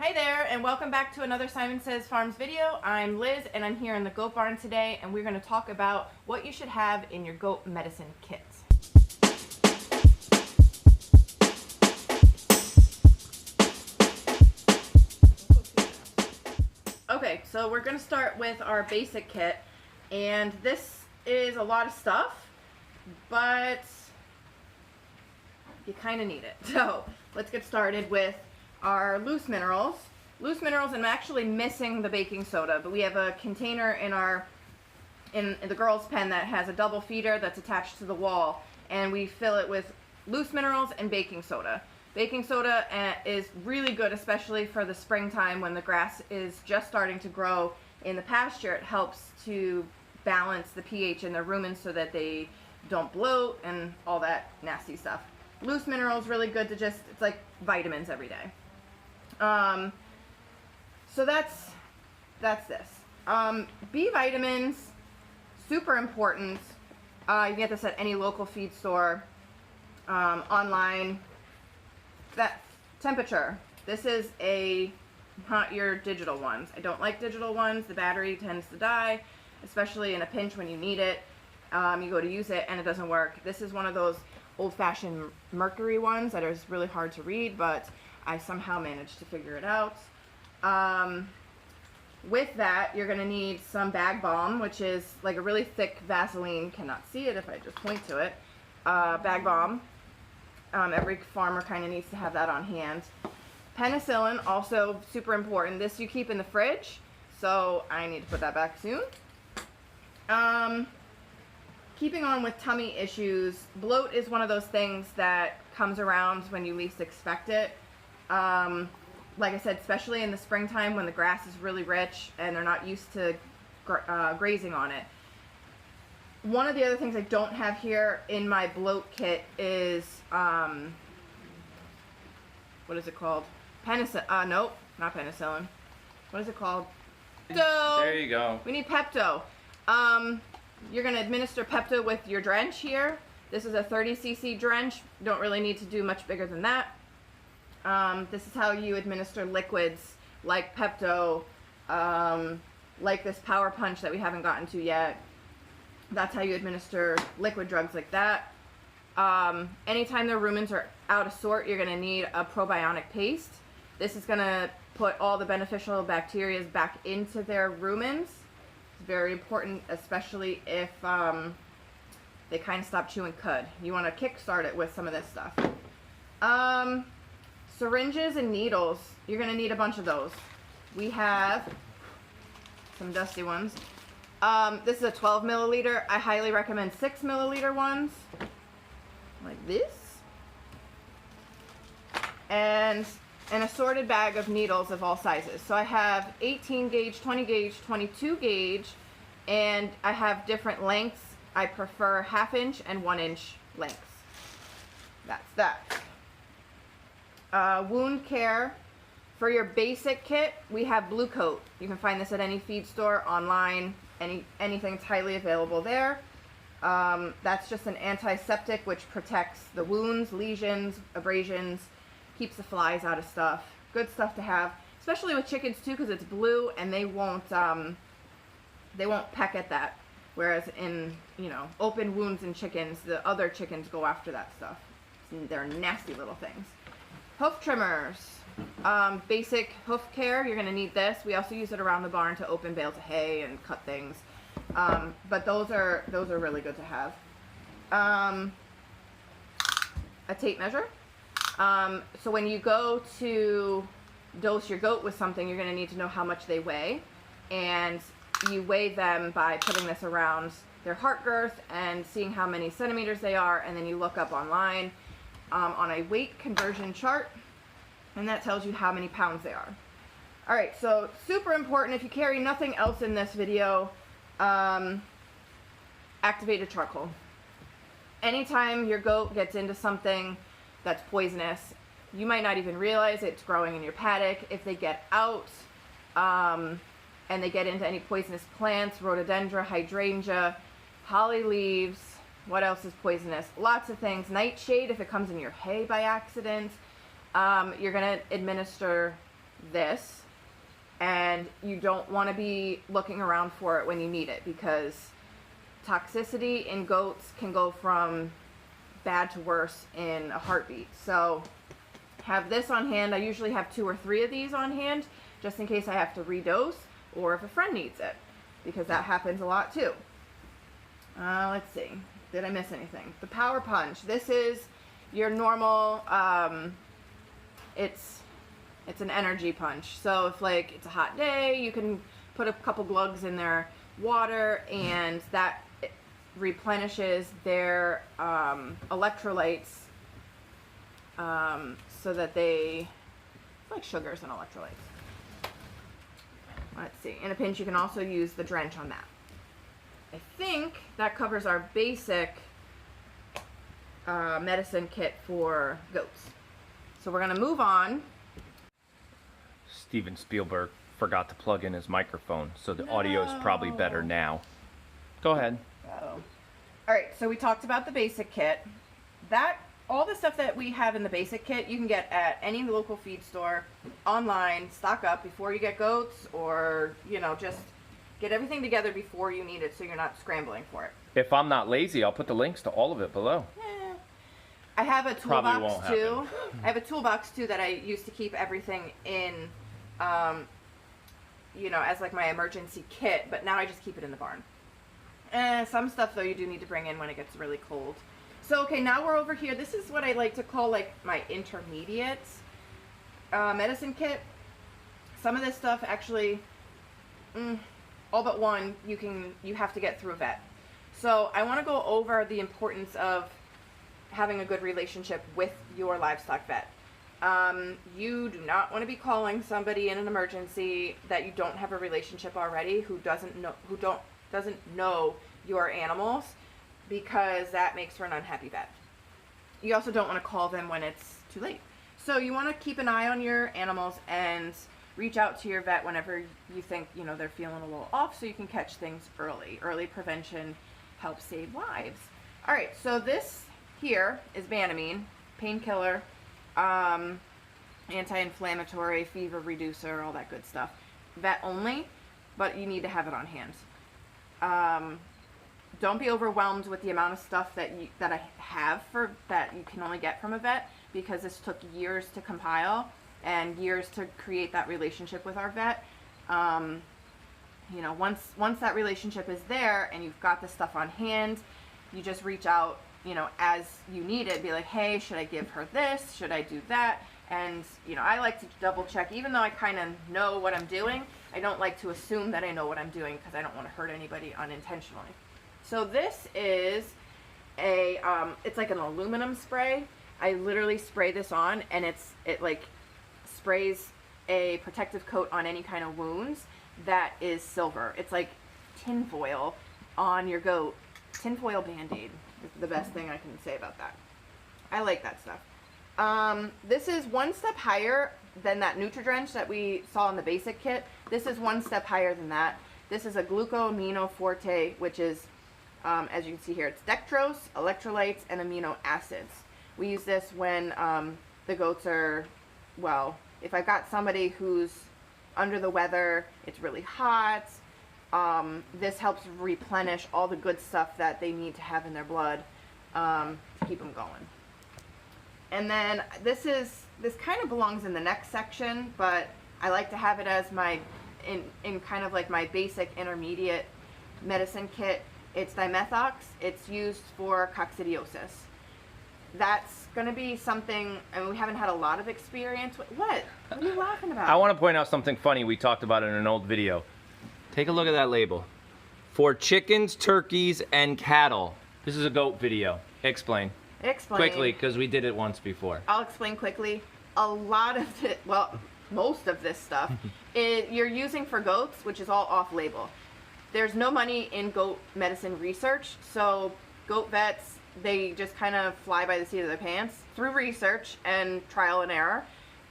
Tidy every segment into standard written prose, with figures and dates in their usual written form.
Hi there, and welcome back to another Simon Says Farms video. I'm Liz, and I'm here in the goat barn today, and we're going to talk about what you should have in your goat medicine kit. Okay, so we're going to start with our basic kit, and this is a lot of stuff, but you kind of need it. So let's get started with our loose minerals. Loose minerals, I'm actually missing the baking soda, but we have a container in the girls' pen that has a double feeder that's attached to the wall, and we fill it with loose minerals and baking soda. Baking soda is really good, especially for the springtime when the grass is just starting to grow in the pasture. It helps to balance the pH in their rumens so that they don't bloat and all that nasty stuff. Loose minerals really good to it's like vitamins every day. So that's this. B vitamins, super important. You can get this at any local feed store, online. That temperature. This is not your digital ones. I don't like digital ones. The battery tends to die, especially in a pinch when you need it. You go to use it and it doesn't work. This is one of those old-fashioned mercury ones that is really hard to read, but I somehow managed to figure it out. With that, you're going to need some bag balm, which is like a really thick Vaseline. Cannot see it if I just point to it. Bag balm. Every farmer kind of needs to have that on hand. Penicillin, also super important. This you keep in the fridge, so I need to put that back soon. Keeping on with tummy issues, bloat is one of those things that comes around when you least expect it. Like I said, especially in the springtime when the grass is really rich and they're not used to grazing on it. One of the other things I don't have here in my bloat kit is, what is it called? Penicillin, nope, not penicillin. What is it called? Pepto! There you go. We need Pepto. You're going to administer Pepto with your drench here. This is a 30 cc drench. You don't really need to do much bigger than that. This is how you administer liquids like Pepto, like this Power Punch that we haven't gotten to yet. That's how you administer liquid drugs like that. Anytime their rumens are out of sort, you're going to need a probiotic paste. This is going to put all the beneficial bacteria back into their rumens. It's very important, especially if they kind of stop chewing cud. You want to kickstart it with some of this stuff. Syringes and needles. You're going to need a bunch of those. We have some dusty ones. This is a 12 milliliter. I highly recommend 6 milliliter ones, like this. And an assorted bag of needles of all sizes. So I have 18 gauge, 20 gauge, 22 gauge, and I have different lengths. I prefer 1/2 inch and 1 inch lengths. That's that. Wound care. For your basic kit, we have Blue Coat. You can find this at any feed store, online, anything that's highly available there. That's just an antiseptic which protects the wounds, lesions, abrasions, keeps the flies out of stuff. Good stuff to have, especially with chickens too, because it's blue and they won't peck at that. Whereas in, open wounds in chickens, the other chickens go after that stuff. They're nasty little things. Hoof trimmers. Basic hoof care, you're going to need this. We also use it around the barn to open bales of hay and cut things. But those are really good to have. A tape measure. So when you go to dose your goat with something, you're going to need to know how much they weigh. And you weigh them by putting this around their heart girth and seeing how many centimeters they are. And then you look up online on a weight conversion chart. And that tells you how many pounds they are. Alright, so super important, if you carry nothing else in this video, activated charcoal. Anytime your goat gets into something that's poisonous, you might not even realize it's growing in your paddock. If they get out and they get into any poisonous plants, rhododendron, hydrangea, holly leaves, what else is poisonous? Lots of things. Nightshade, if it comes in your hay by accident. You're going to administer this, and you don't want to be looking around for it when you need it, because toxicity in goats can go from bad to worse in a heartbeat. So have this on hand. I usually have 2 or 3 of these on hand just in case I have to redose or if a friend needs it, because that happens a lot too. Let's see, did I miss anything? The Power Punch. This is your normal, it's an energy punch. So if like it's a hot day, you can put a couple glugs in their water, and that replenishes their electrolytes, so that it's like sugars and electrolytes. Let's see, in a pinch you can also use the drench on that. I think that covers our basic medicine kit for goats. So we're gonna move on. Steven Spielberg forgot to plug in his microphone, so the audio is probably better now. Go ahead. Alright, so we talked about the basic kit. All the stuff that we have in the basic kit you can get at any local feed store, online, stock up before you get goats, or, you know, just get everything together before you need it so you're not scrambling for it. If I'm not lazy, I'll put the links to all of it below. I have a Probably toolbox won't too. happen. I have a toolbox too that I used to keep everything in, you know, as like my emergency kit, but now I just keep it in the barn. Some stuff though you do need to bring in when it gets really cold. So okay, now we're over here. This is what I like to call like my intermediate medicine kit. Some of this stuff actually, all but one, you have to get through a vet. So I want to go over the importance of having a good relationship with your livestock vet. You do not want to be calling somebody in an emergency that you don't have a relationship already, who doesn't know your animals, because that makes for an unhappy vet. You also don't want to call them when it's too late. So you want to keep an eye on your animals and reach out to your vet whenever you think, you know, they're feeling a little off, so you can catch things early. Early prevention helps save lives. All right, so this here is Banamine, painkiller, anti-inflammatory, fever reducer, all that good stuff. Vet only, but you need to have it on hand. Don't be overwhelmed with the amount of stuff that I have that you can only get from a vet, because this took years to compile and years to create that relationship with our vet. You know, once that relationship is there and you've got the stuff on hand, you just reach out, you know, as you need it. Be like, hey, should I give her this? Should I do that? And, you know, I like to double check, even though I kind of know what I'm doing. I don't like to assume that I know what I'm doing, because I don't want to hurt anybody unintentionally. So this is it's like an aluminum spray. I literally spray this on, and it like sprays a protective coat on any kind of wounds that is silver. It's like tinfoil on your goat. Tinfoil Band-Aid is the best thing I can say about that. I like that stuff. This is one step higher than that Nutri-Drench that we saw in the basic kit. This is one step higher than that. This is a glucoamino forte, which is, as you can see here, it's dextrose, electrolytes, and amino acids. We use this when the goats are, well, if I've got somebody who's under the weather, it's really hot, this helps replenish all the good stuff that they need to have in their blood to keep them going. And then this kind of belongs in the next section, but I like to have it as my, in kind of like my basic intermediate medicine kit. It's dimethox. It's used for coccidiosis. That's going to be something, and we haven't had a lot of experience with. What are you laughing about? I want to point out something funny we talked about in an old video. Take a look at that label. For chickens, turkeys, and cattle. This is a goat video. Explain. Explain. Quickly, because we did it once before. I'll explain quickly. A lot of it, well, most of this stuff, you're using for goats, which is all off-label. There's no money in goat medicine research, so goat vets, they just kind of fly by the seat of their pants through research and trial and error,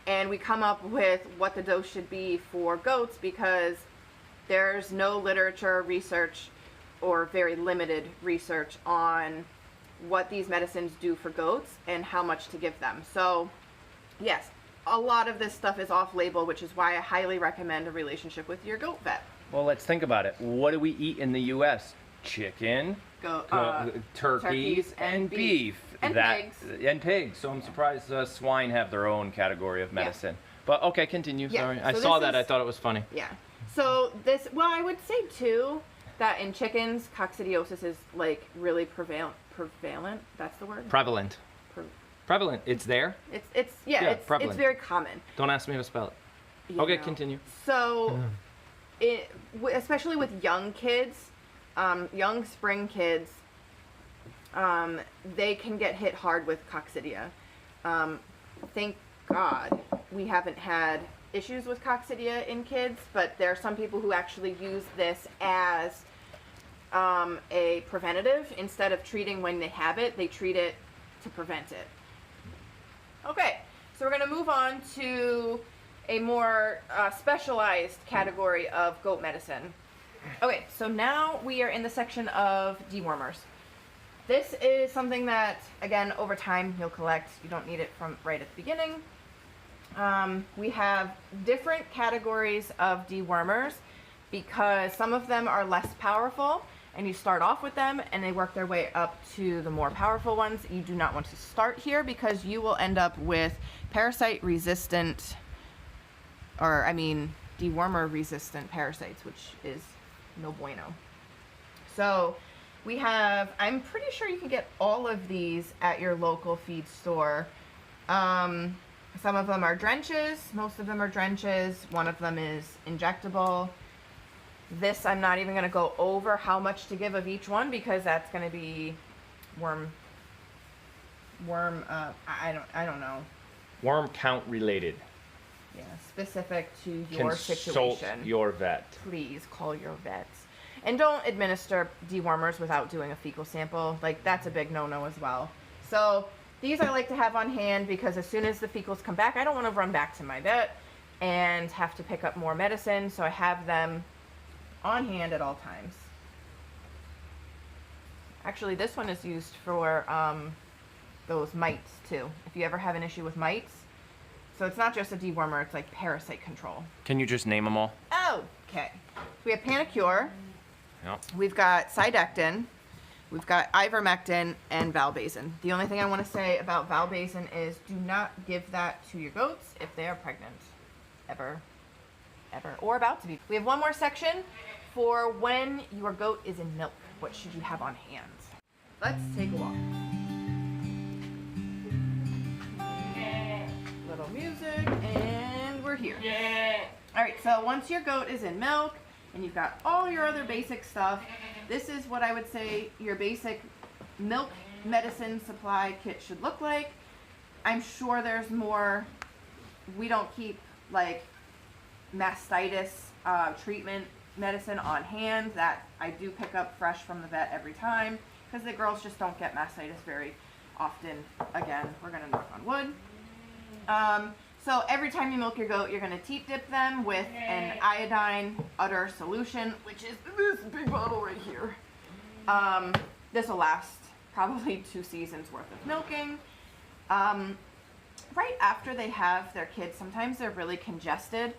and we come up with what the dose should be for goats, because there's no literature research or very limited research on what these medicines do for goats and how much to give them. So yes, a lot of this stuff is off-label, which is why I highly recommend a relationship with your goat vet. Well, let's think about it. What do we eat in the U.S.? Chicken, turkeys, and beef. And pigs. And pigs. So I'm surprised swine have their own category of medicine. But okay, continue. Yeah. Sorry. So I saw that. I thought it was funny. Yeah. So this, well, I would say too that in chickens, coccidiosis is like really prevalent. That's the word. Prevalent. Prevalent. It's there. It's prevalent. very common. Don't ask me how to spell it. You Okay, know. continue. So, especially with young kids, young spring kids, they can get hit hard with coccidia. Thank God we haven't had issues with coccidia in kids, but there are some people who actually use this as a preventative. Instead of treating when they have it, they treat it to prevent it. Okay, so we're going to move on to a more specialized category of goat medicine. Okay, so now we are in the section of dewormers. This is something that, again, over time you'll collect. You don't need it from right at the beginning. We have different categories of dewormers because some of them are less powerful, and you start off with them and they work their way up to the more powerful ones. You do not want to start here because you will end up with parasite resistant, or I mean dewormer resistant parasites, which is no bueno. So we have, I'm pretty sure you can get all of these at your local feed store. Some of them are drenches, most of them are drenches, one of them is injectable. This, I'm not even going to go over how much to give of each one because that's going to be I don't know. Worm count related. Yeah, specific to your Consult situation. your vet. Please call your vets. And don't administer dewormers without doing a fecal sample. Like, that's a big no-no as well. So these I like to have on hand because as soon as the fecals come back, I don't want to run back to my vet and have to pick up more medicine. So I have them on hand at all times. Actually, this one is used for those mites too. If you ever have an issue with mites. So it's not just a dewormer, it's like parasite control. Can you just name them all? Okay. So we have Panacure. Yep. We've got Cydectin. We've got Ivermectin and Valbazen. The only thing I want to say about Valbazen is do not give that to your goats if they are pregnant. Ever. Or about to be. We have one more section for when your goat is in milk. What should you have on hand? Let's take a walk. Little music, and we're here. All right, so once your goat is in milk and you've got all your other basic stuff, this is what I would say your basic milk medicine supply kit should look like. I'm sure there's more. We don't keep like mastitis treatment medicine on hand. That I do pick up fresh from the vet every time because the girls just don't get mastitis very often. Again, we're gonna knock on wood. So every time you milk your goat, you're gonna teat dip them with an iodine udder solution, which is this big bottle right here. This will last probably 2 seasons worth of milking. Right after they have their kids, sometimes they're really congested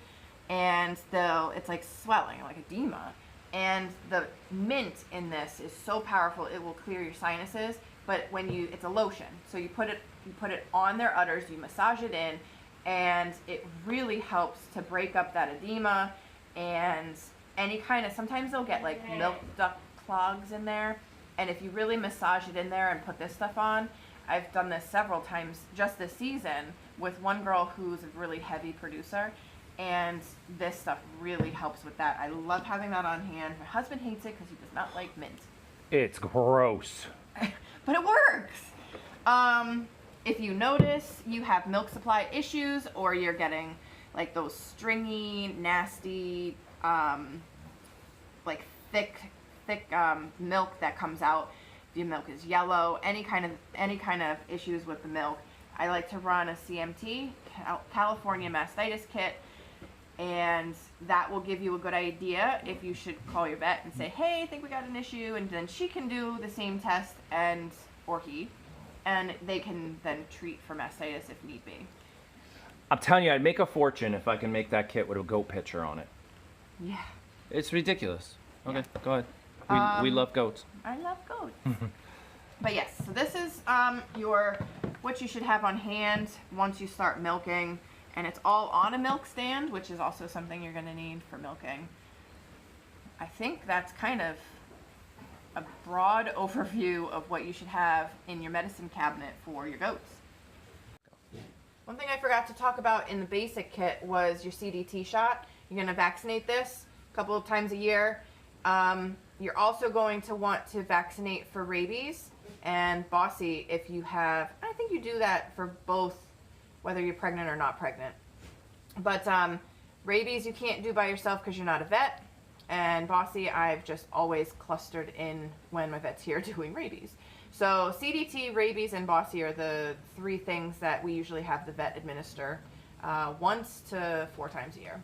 and it's like swelling, like edema. And the mint in this is so powerful, it will clear your sinuses. But it's a lotion, so you put it on their udders, you massage it in, and it really helps to break up that edema and any kind of, sometimes they'll get like milk duct clogs in there, and if you really massage it in there and put this stuff on, I've done this several times just this season with one girl who's a really heavy producer, and this stuff really helps with that. I love having that on hand. My husband hates it because he does not like mint. It's gross. But it works. If you notice you have milk supply issues or you're getting like those stringy, nasty, like thick milk that comes out, if your milk is yellow, any kind of issues with the milk, I like to run a CMT, California Mastitis Kit, and that will give you a good idea if you should call your vet and say, hey, I think we got an issue, and then she can do the same test or he, and they can then treat for mastitis if need be. I'm telling you, I'd make a fortune if I can make that kit with a goat picture on it. Yeah. It's ridiculous. Okay, go ahead. We love goats. I love goats. But yes, so this is what you should have on hand once you start milking, and it's all on a milk stand, which is also something you're going to need for milking. I think that's kind of a broad overview of what you should have in your medicine cabinet for your goats. One thing I forgot to talk about in the basic kit was your CDT shot. You're going to vaccinate this a couple of times a year. You're also going to want to vaccinate for rabies and Bossy if you have. I think you do that for both, whether you're pregnant or not pregnant. But rabies you can't do by yourself because you're not a vet. And Bossy I've just always clustered in when my vet's here doing rabies. So CDT, rabies, and Bossy are the 3 things that we usually have the vet administer once to 4 times a year.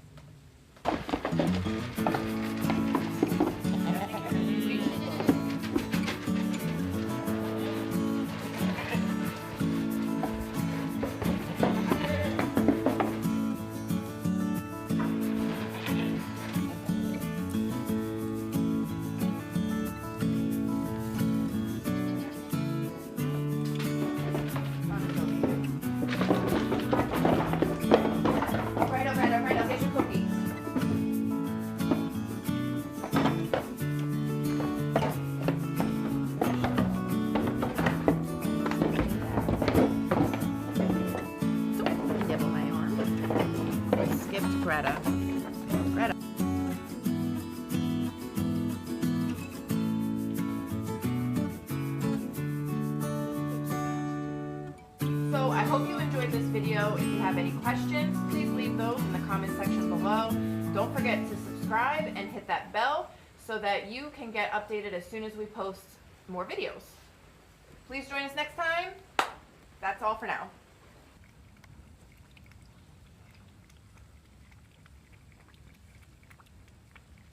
Greta. So I hope you enjoyed this video. If you have any questions, please leave those in the comment section below. Don't forget to subscribe and hit that bell so that you can get updated as soon as we post more videos. Please join us next time. That's all for now.